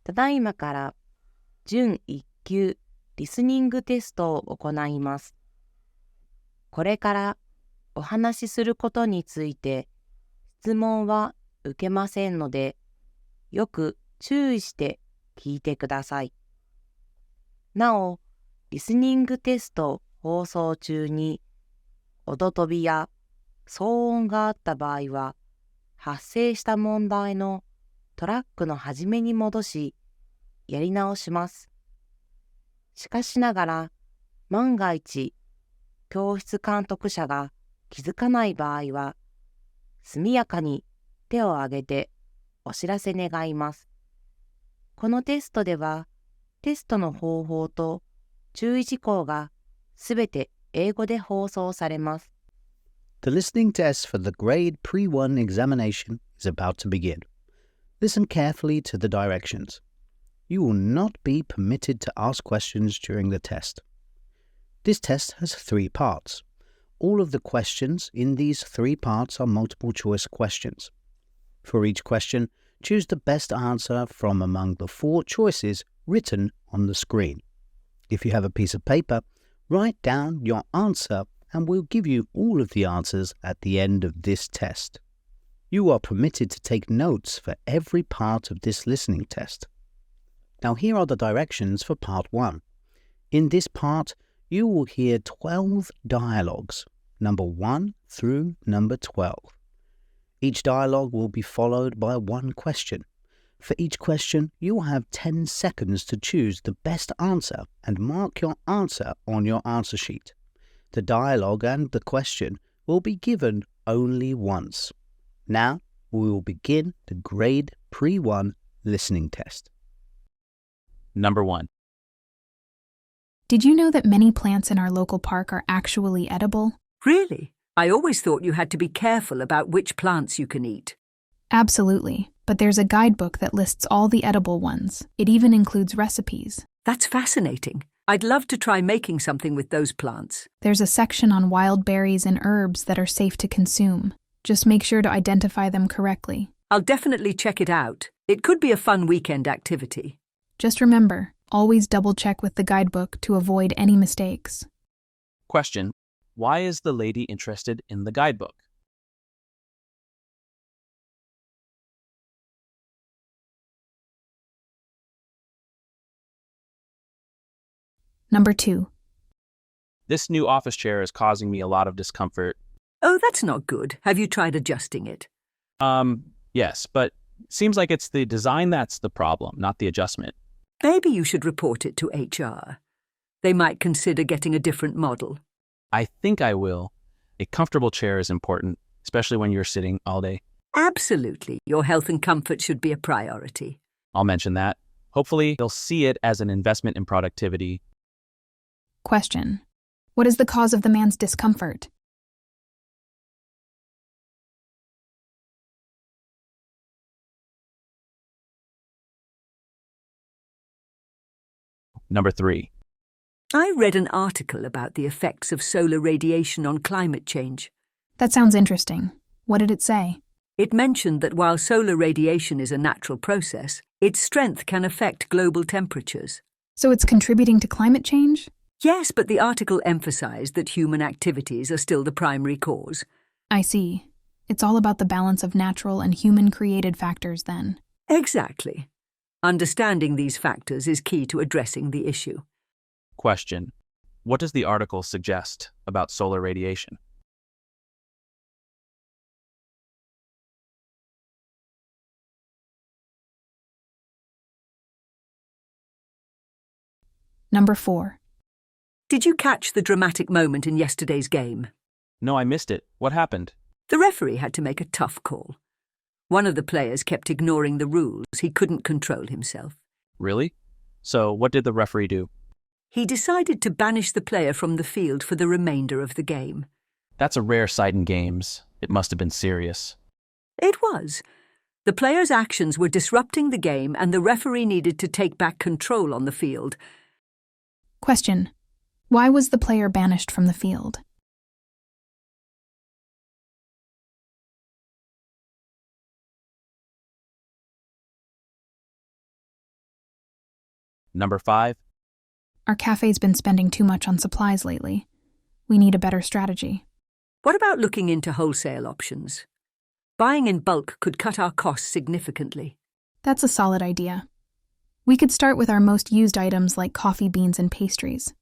ただいまから準1級リスニングテストを行います。これからお話しすることについて質問は受けませんので、よく注意して聞いてください。なお、リスニングテスト放送中に音飛びや騒音があった場合は、発生した問題のトラックの始めに戻し、やり直します。しかしながら、万が一、教室監督者が気づかない場合は、速やかに手を挙げてお知らせ願います。このテストでは、テストの方法と注意事項がすべて英語で放送されます。The listening test for the grade Pre-1 examination is about to begin. Listen carefully to the directions. You will not be permitted to ask questions during the test. This test has 3 parts. All of the questions in these 3 parts are multiple choice questions. For each question, choose the best answer from among the 4 choices written on the screen. If you have a piece of paper, write down your answer and we'll give you all of the answers at the end of this test. You are permitted to take notes for every part of this listening test. Now here are the directions for part 1. In this part, you will hear 12 dialogues, number 1 through number 12. Each dialogue will be followed by one question. For each question, you will have 10 seconds to choose the best answer and mark your answer on your answer sheet. The dialogue and the question will be given only once. Now, we will begin the grade Pre-1 listening test. Number 1. Did you know that many plants in our local park are actually edible? Really? I always thought you had to be careful about which plants you can eat. Absolutely, but there's a guidebook that lists all the edible ones. It even includes recipes. That's fascinating. I'd love to try making something with those plants. There's a section on wild berries and herbs that are safe to consume. Just make sure to identify them correctly. I'll definitely check it out. It could be a fun weekend activity. Just remember, always double-check with the guidebook to avoid any mistakes. Question: why is the lady interested in the guidebook? Number 2. This new office chair is causing me a lot of discomfort. Oh, that's not good. Have you tried adjusting it? Yes, but it seems like it's the design that's the problem, not the adjustment. Maybe you should report it to HR. They might consider getting a different model. I think I will. A comfortable chair is important, especially when you're sitting all day. Absolutely. Your health and comfort should be a priority. I'll mention that. Hopefully, they'll see it as an investment in productivity. Question: what is the cause of the man's discomfort? Number 3. I read an article about the effects of solar radiation on climate change. That sounds interesting. What did it say? It mentioned that while solar radiation is a natural process, its strength can affect global temperatures. So it's contributing to climate change? Yes, but the article emphasized that human activities are still the primary cause. I see. It's all about the balance of natural and human-created factors then. Exactly. Understanding these factors is key to addressing the issue. Question: what does the article suggest about solar radiation? Number 4. Did you catch the dramatic moment in yesterday's game? No, I missed it. What happened? The referee had to make a tough call. One of the players kept ignoring the rules. He couldn't control himself. Really? So what did the referee do? He decided to banish the player from the field for the remainder of the game. That's a rare sight in games. It must have been serious. It was. The player's actions were disrupting the game and the referee needed to take back control on the field. Question: why was the player banished from the field? Number 5. Our cafe's been spending too much on supplies lately. We need a better strategy. What about looking into wholesale options? Buying in bulk could cut our costs significantly. That's a solid idea. We could start with our most used items like coffee beans and pastries.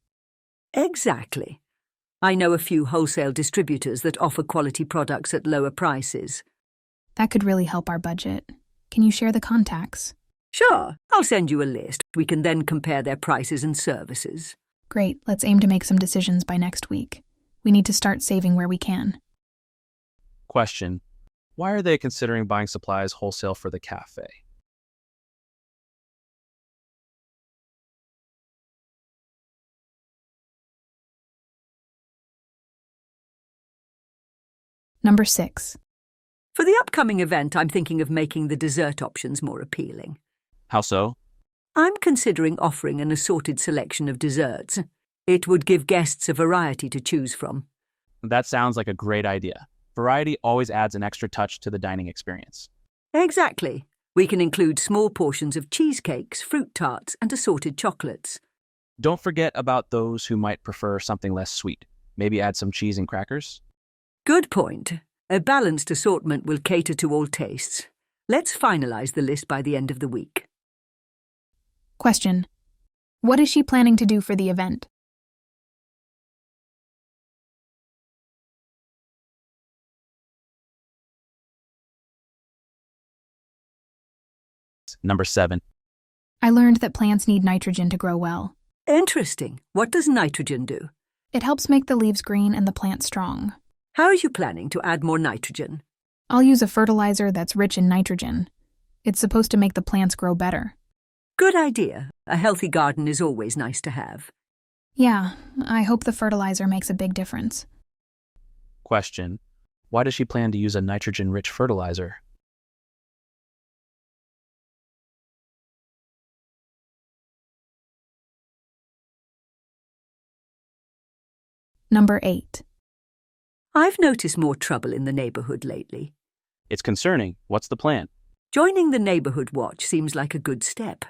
Exactly. I know a few wholesale distributors that offer quality products at lower prices. That could really help our budget. Can you share the contacts? Sure, I'll send you a list. We can then compare their prices and services. Great, let's aim to make some decisions by next week. We need to start saving where we can. Question. Why are they considering buying supplies wholesale for the cafe? Number 6. For the upcoming event, I'm thinking of making the dessert options more appealing. How so? I'm considering offering an assorted selection of desserts. It would give guests a variety to choose from. That sounds like a great idea. Variety always adds an extra touch to the dining experience. Exactly. We can include small portions of cheesecakes, fruit tarts, and assorted chocolates. Don't forget about those who might prefer something less sweet. Maybe add some cheese and crackers. Good point. A balanced assortment will cater to all tastes. Let's finalize the list by the end of the week. Question. What is she planning to do for the event? Number 7. I learned that plants need nitrogen to grow well. Interesting. What does nitrogen do? It helps make the leaves green and the plant strong. How are you planning to add more nitrogen? I'll use a fertilizer that's rich in nitrogen. It's supposed to make the plants grow better. Good idea. A healthy garden is always nice to have. Yeah, I hope the fertilizer makes a big difference. Question. Why does she plan to use a nitrogen-rich fertilizer? Number 8. I've noticed more trouble in the neighborhood lately. It's concerning. What's the plan? Joining the neighborhood watch seems like a good step.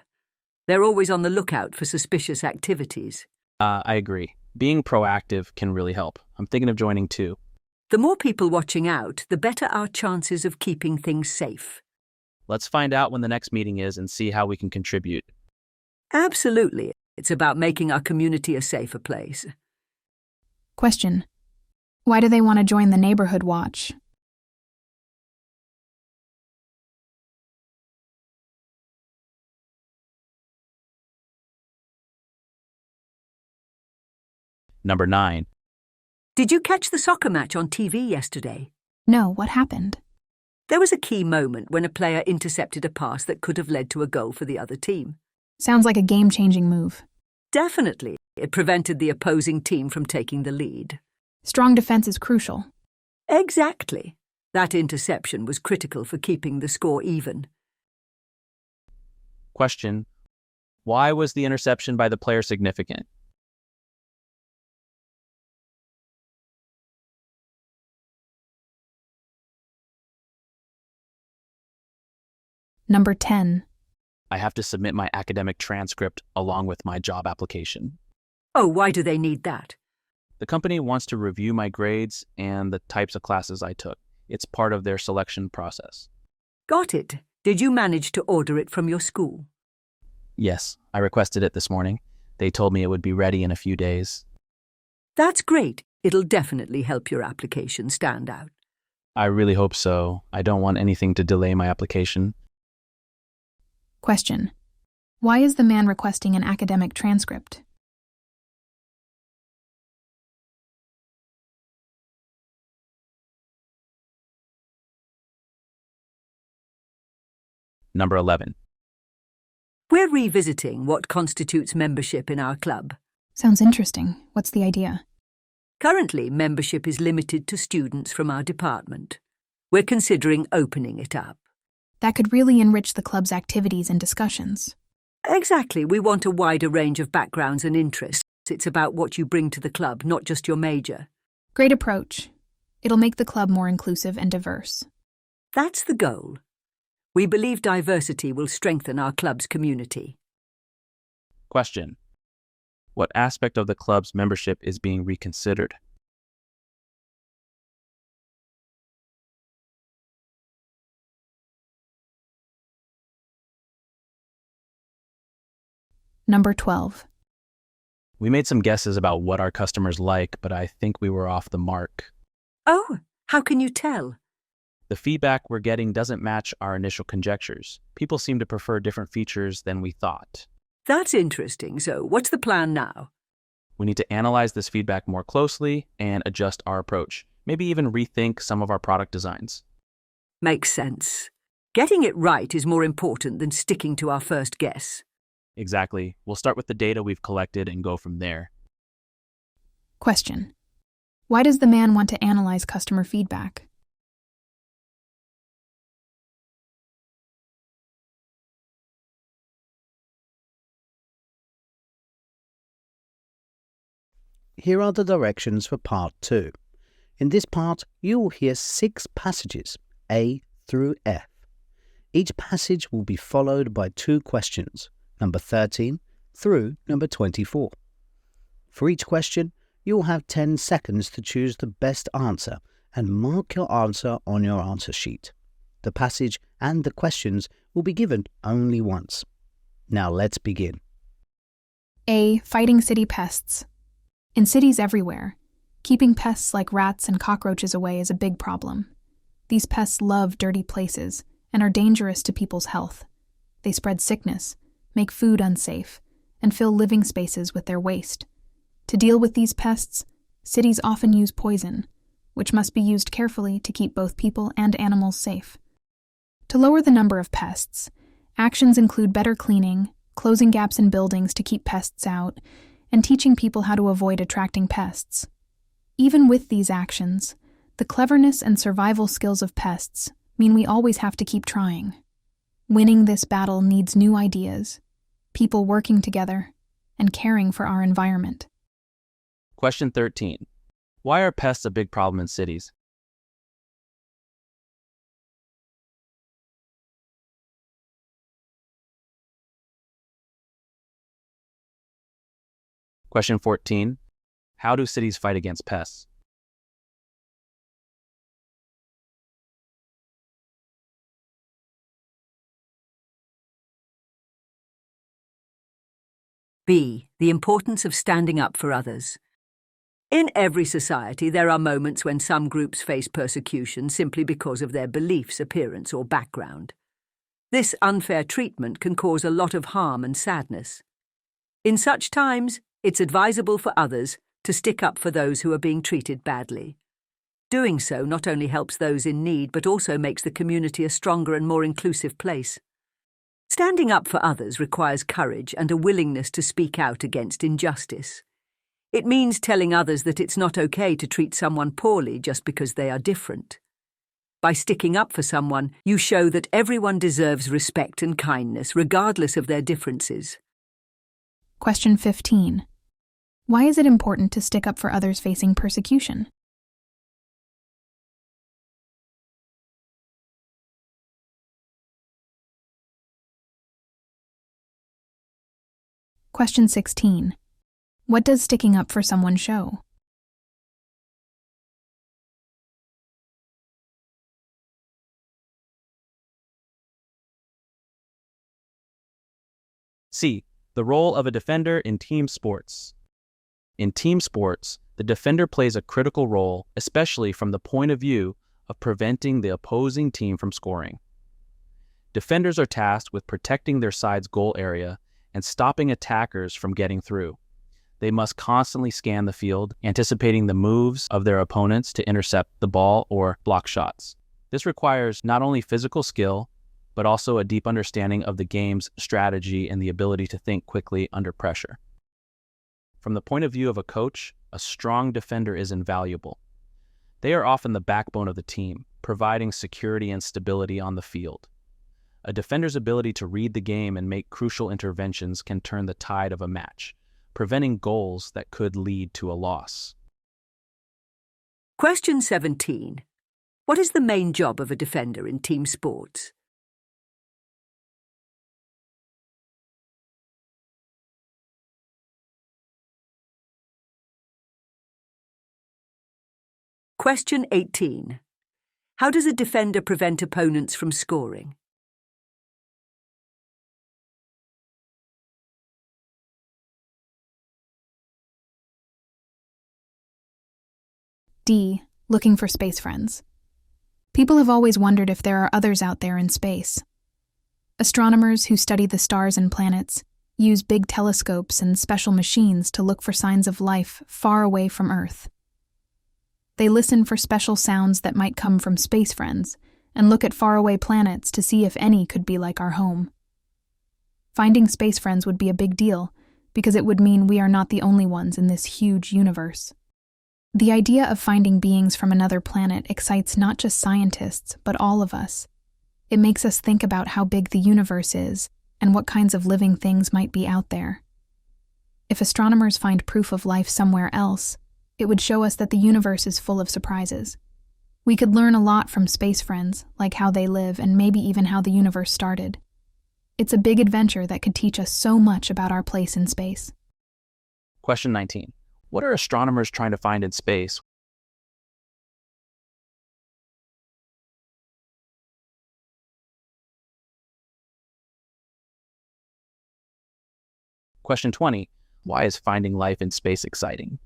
They're always on the lookout for suspicious activities. I agree. Being proactive can really help. I'm thinking of joining too. The more people watching out, the better our chances of keeping things safe. Let's find out when the next meeting is and see how we can contribute. Absolutely. It's about making our community a safer place. Question. Why do they want to join the neighborhood watch? Number 9. Did you catch the soccer match on TV yesterday? No, what happened? There was a key moment when a player intercepted a pass that could have led to a goal for the other team. Sounds like a game-changing move. Definitely. It prevented the opposing team from taking the lead. Strong defense is crucial. Exactly. That interception was critical for keeping the score even. Question. Why was the interception by the player significant? Number 10. I have to submit my academic transcript along with my job application. Oh, why do they need that? The company wants to review my grades and the types of classes I took. It's part of their selection process. Got it. Did you manage to order it from your school? Yes, I requested it this morning. They told me it would be ready in a few days. That's great. It'll definitely help your application stand out. I really hope so. I don't want anything to delay my application. Question. Why is the man requesting an academic transcript? Number 11. We're revisiting what constitutes membership in our club. Sounds interesting. What's the idea? Currently, membership is limited to students from our department. We're considering opening it up. That could really enrich the club's activities and discussions. Exactly. We want a wider range of backgrounds and interests. It's about what you bring to the club, not just your major. Great approach. It'll make the club more inclusive and diverse. That's the goal. We believe diversity will strengthen our club's community. Question: what aspect of the club's membership is being reconsidered? Number 12. We made some guesses about what our customers like, but I think we were off the mark. Oh, how can you tell? The feedback we're getting doesn't match our initial conjectures. People seem to prefer different features than we thought. That's interesting. So, what's the plan now? We need to analyze this feedback more closely and adjust our approach. Maybe even rethink some of our product designs. Makes sense. Getting it right is more important than sticking to our first guess. Exactly. We'll start with the data we've collected and go from there. Question: why does the man want to analyze customer feedback? Here are the directions for Part 2. In this part, you will hear 6 passages, A through F. Each passage will be followed by 2 questions, number 13 through number 24. For each question, you will have 10 seconds to choose the best answer and mark your answer on your answer sheet. The passage and the questions will be given only once. Now let's begin. A. Fighting city pests. In cities everywhere, keeping pests like rats and cockroaches away is a big problem. These pests love dirty places and are dangerous to people's health. They spread sickness, make food unsafe, and fill living spaces with their waste. To deal with these pests, cities often use poison, which must be used carefully to keep both people and animals safe. To lower the number of pests, actions include better cleaning, closing gaps in buildings to keep pests out, and teaching people how to avoid attracting pests. Even with these actions, the cleverness and survival skills of pests mean we always have to keep trying. Winning this battle needs new ideas, people working together, and caring for our environment. Question 13. Why are pests a big problem in cities? Question 14. How do cities fight against pests? B. The importance of standing up for others. In every society, there are moments when some groups face persecution simply because of their beliefs, appearance, or background. This unfair treatment can cause a lot of harm and sadness. In such times, it's advisable for others to stick up for those who are being treated badly. Doing so not only helps those in need, but also makes the community a stronger and more inclusive place. Standing up for others requires courage and a willingness to speak out against injustice. It means telling others that it's not okay to treat someone poorly just because they are different. By sticking up for someone, you show that everyone deserves respect and kindness, regardless of their differences. Question 15. Why is it important to stick up for others facing persecution? Question 16. What does sticking up for someone show? C. The role of a defender in team sports. In team sports, the defender plays a critical role, especially from the point of view of preventing the opposing team from scoring. Defenders are tasked with protecting their side's goal area and stopping attackers from getting through. They must constantly scan the field, anticipating the moves of their opponents to intercept the ball or block shots. This requires not only physical skill, but also a deep understanding of the game's strategy and the ability to think quickly under pressure. From the point of view of a coach, a strong defender is invaluable. They are often the backbone of the team, providing security and stability on the field. A defender's ability to read the game and make crucial interventions can turn the tide of a match, preventing goals that could lead to a loss. Question 17. What is the main job of a defender in team sports? Question 18. How does a defender prevent opponents from scoring? D. Looking for space friends. People have always wondered if there are others out there in space. Astronomers who study the stars and planets use big telescopes and special machines to look for signs of life far away from Earth. They listen for special sounds that might come from space friends and look at faraway planets to see if any could be like our home. Finding space friends would be a big deal because it would mean we are not the only ones in this huge universe. The idea of finding beings from another planet excites not just scientists, but all of us. It makes us think about how big the universe is and what kinds of living things might be out there. If astronomers find proof of life somewhere else, it would show us that the universe is full of surprises. We could learn a lot from space friends, like how they live and maybe even how the universe started. It's a big adventure that could teach us so much about our place in space. Question 19. What are astronomers trying to find in space? Question 20. Why is finding life in space exciting?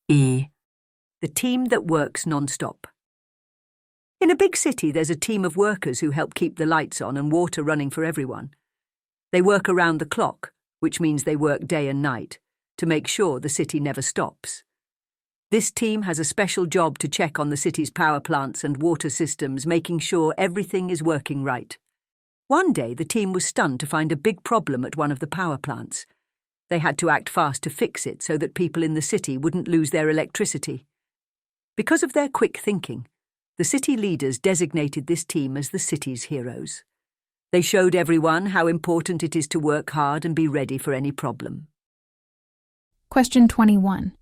E. The team that works non-stop. In a big city, there's a team of workers who help keep the lights on and water running for everyone. They work around the clock, which means they work day and night, to make sure the city never stops. This team has a special job to check on the city's power plants and water systems, making sure everything is working right. One day, the team was stunned to find a big problem at one of the power plants. They had to act fast to fix it so that people in the city wouldn't lose their electricity. Because of their quick thinking, the city leaders designated this team as the city's heroes. They showed everyone how important it is to work hard and be ready for any problem. Question 21.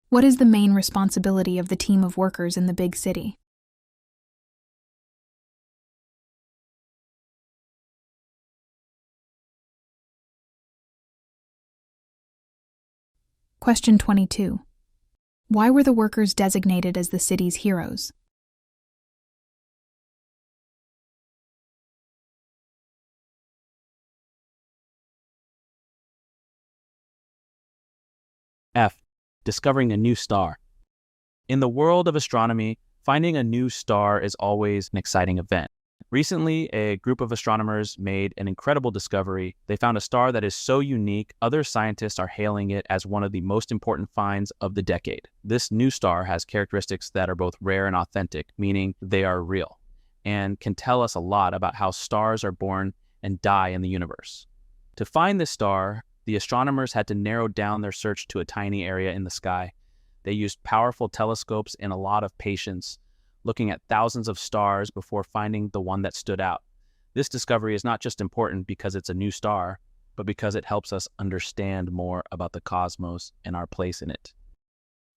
What is the main responsibility of the team of workers in the big city? Question 22. Why were the workers designated as the city's heroes? F. Discovering a new star. In the world of astronomy, finding a new star is always an exciting event. Recently, a group of astronomers made an incredible discovery. They found a star that is so unique, other scientists are hailing it as one of the most important finds of the decade. This new star has characteristics that are both rare and authentic, meaning they are real, and can tell us a lot about how stars are born and die in the universe. To find this star, the astronomers had to narrow down their search to a tiny area in the sky. They used powerful telescopes and a lot of patience, looking at thousands of stars before finding the one that stood out. This discovery is not just important because it's a new star, but because it helps us understand more about the cosmos and our place in it.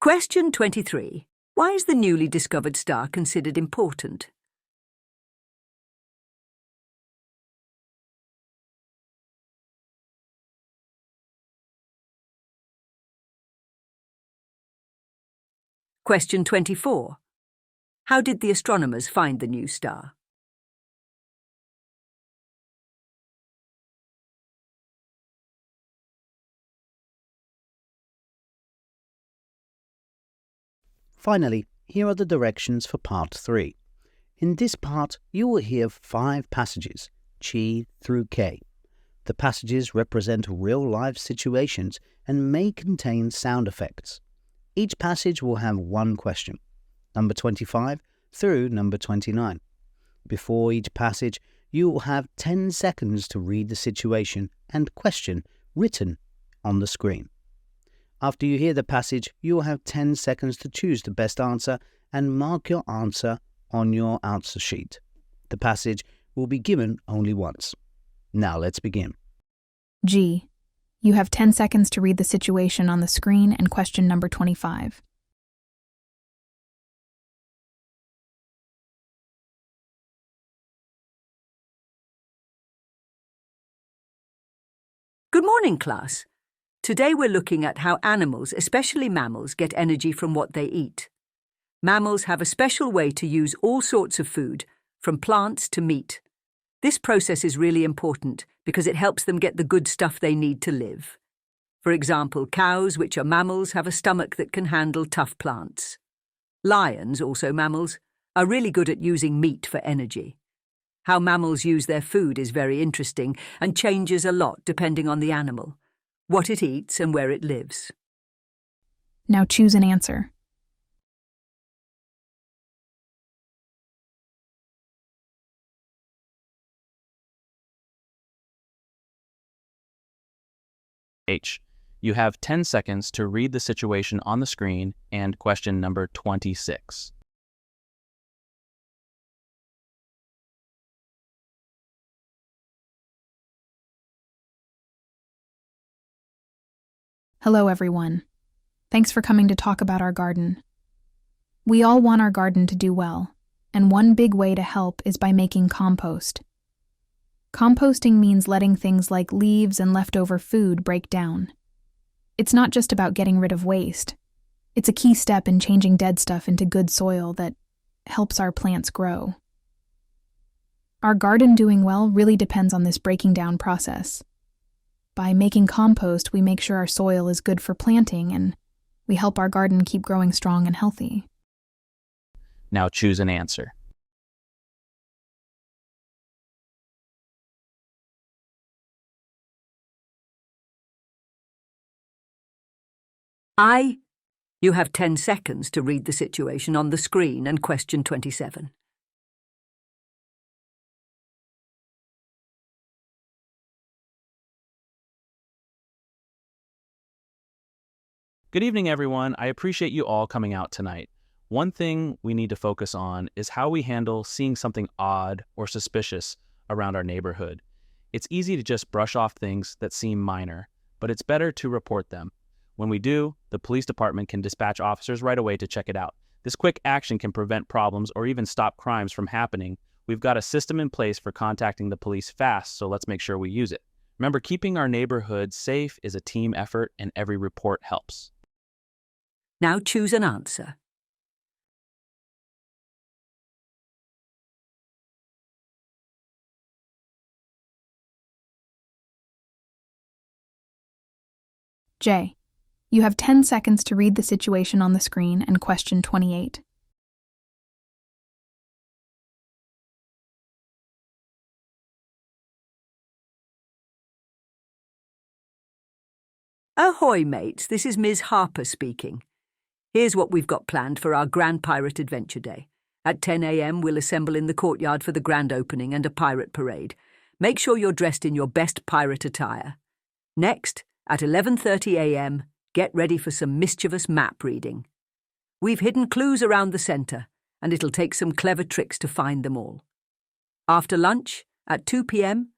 Question 23. Why is the newly discovered star considered important? Question 24. How did the astronomers find the new star? Finally, here are the directions for Part 3. In this part, you will hear 5 passages, G through K. The passages represent real-life situations and may contain sound effects. Each passage will have 1 question, number 25 through number 29. Before each passage, you will have 10 seconds to read the situation and question written on the screen. After you hear the passage, you will have 10 seconds to choose the best answer and mark your answer on your answer sheet. The passage will be given only once. Now let's begin. G. You have 10 seconds to read the situation on the screen and question number 25. Good morning, class. Today we're looking at how animals, especially mammals, get energy from what they eat. Mammals have a special way to use all sorts of food, from plants to meat. This process is really important because it helps them get the good stuff they need to live. For example, cows, which are mammals, have a stomach that can handle tough plants. Lions, also mammals, are really good at using meat for energy. How mammals use their food is very interesting and changes a lot depending on the animal, what it eats and where it lives. Now choose an answer. H. You have 10 seconds to read the situation on the screen and question number 26. Hello, everyone. Thanks for coming to talk about our garden. We all want our garden to do well, and one big way to help is by making compost. Composting means letting things like leaves and leftover food break down. It's not just about getting rid of waste. It's a key step in changing dead stuff into good soil that helps our plants grow. Our garden doing well really depends on this breaking down process. By making compost, we make sure our soil is good for planting and we help our garden keep growing strong and healthy. Now choose an answer. I. You have 10 seconds to read the situation on the screen and question 27. Good evening, everyone. I appreciate you all coming out tonight. One thing we need to focus on is how we handle seeing something odd or suspicious around our neighborhood. It's easy to just brush off things that seem minor, but it's better to report them. When we do, the police department can dispatch officers right away to check it out. This quick action can prevent problems or even stop crimes from happening. We've got a system in place for contacting the police fast, so let's make sure we use it. Remember, keeping our neighborhood safe is a team effort, and every report helps. Now choose an answer. J. You have 10 seconds to read the situation on the screen and question 28. Ahoy, mates. This is Ms. Harper speaking. Here's what we've got planned for our Grand Pirate Adventure Day. At 10 a.m., we'll assemble in the courtyard for the grand opening and a pirate parade. Make sure you're dressed in your best pirate attire. Next, at 11:30 a.m., get ready for some mischievous map reading. We've hidden clues around the centre, and it'll take some clever tricks to find them all. After lunch, at 2 p.m.,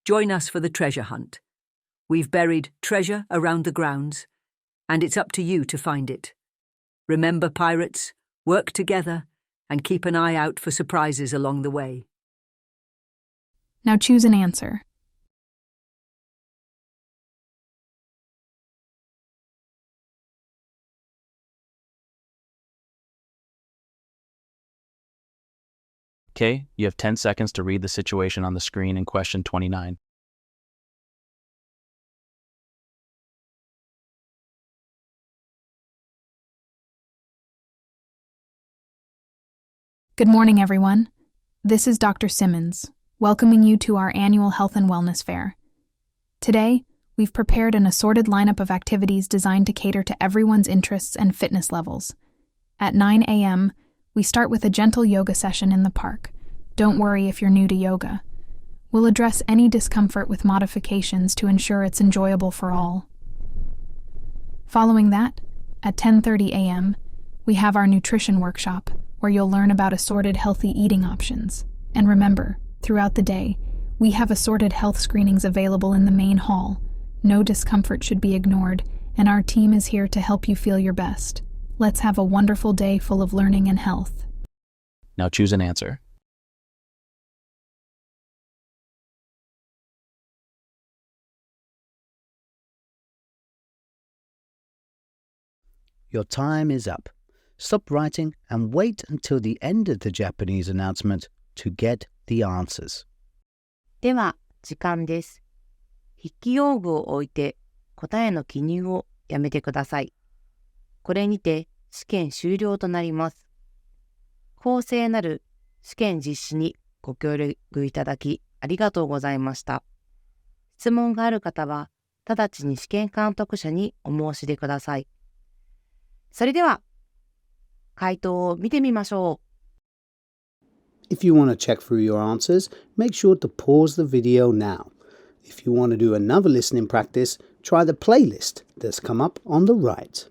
join us for the treasure hunt. We've buried treasure around the grounds, and it's up to you to find it. Remember, pirates, work together and keep an eye out for surprises along the way. Now choose an answer. Okay, you have 10 seconds to read the situation on the screen and question 29. Good morning, everyone. This is Dr. Simmons, welcoming you to our annual Health and Wellness Fair. Today, we've prepared an assorted lineup of activities designed to cater to everyone's interests and fitness levels. At 9 a.m., we start with a gentle yoga session in the park. Don't worry if you're new to yoga. We'll address any discomfort with modifications to ensure it's enjoyable for all. Following that, at 10:30 a.m., we have our nutrition workshop, where you'll learn about assorted healthy eating options. And remember, throughout the day, we have assorted health screenings available in the main hall. No discomfort should be ignored, and our team is here to help you feel your best. Let's have a wonderful day full of learning and health. Now choose an answer. Your time is up. Stop writing and wait until the end of the Japanese announcement to get the answers. では、時間です。筆記用具を置いて答えの記入をやめてください。これにて試験終了となります。公正なる試験実施にご協力いただきありがとうございました。質問がある方は、直ちに試験監督者にお申し出ください。それでは、回答を見てみましょう。If you want to check through your answers, make sure to pause the video now. If you want to do another listening practice, try the playlist that's come up on the right.